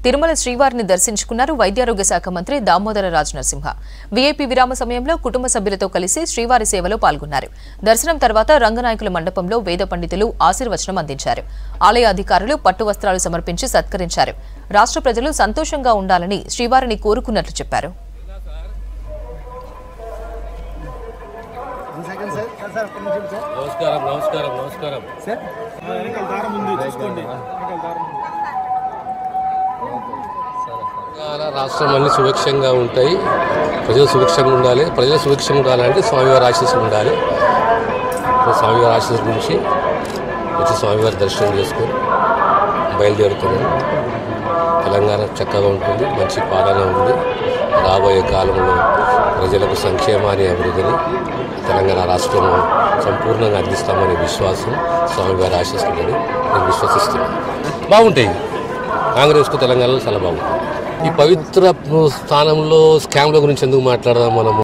తిరుమల శ్రీవారిని దర్శించుకున్నారు వైద్యారోగ్య శాఖ మంత్రి దామోదర రాజనరసింహ. వీఐపీ విరామ సమయంలో కుటుంబ సభ్యులతో కలిసి శ్రీవారి సేవలో పాల్గొన్నారు. దర్శనం తర్వాత రంగనాయకుల మండపంలో వేద పండితులు ఆశీర్వచనం అందించారు. ఆలయ అధికారులు పట్టు వస్త్రాలు సమర్పించి సత్కరించారు. రాష్ట్ర ప్రజలు సంతోషంగా ఉండాలని శ్రీవారిని కోరుకున్నట్లు చెప్పారు. రాష్ట్రం అన్ని సుభిక్షంగా ఉంటాయి. ప్రజలు సుభిక్షంగా ఉండాలి. ప్రజలు సుభిక్షంగా ఉండాలంటే స్వామివారి ఆశీస్సులు ఉండాలి. స్వామివారి ఆశీస్సుల గురించి వచ్చి స్వామివారి దర్శనం చేసుకొని బయలుదేరుతున్నాం. తెలంగాణ చక్కగా ఉంటుంది, మంచి పాలన ఉంది. రాబోయే కాలంలో ప్రజలకు సంక్షేమాన్ని, అభివృద్ధిని తెలంగాణ రాష్ట్రం సంపూర్ణంగా అందిస్తామనే విశ్వాసం, స్వామివారి ఆశీస్సులని నేను విశ్వసిస్తున్నాను. బాగుంటాయి. కాంగ్రెస్కు తెలంగాణలో చాలా బాగుంటుంది. ఈ పవిత్ర స్థానంలో స్కామ్ల గురించి ఎందుకు మాట్లాడదాం మనము?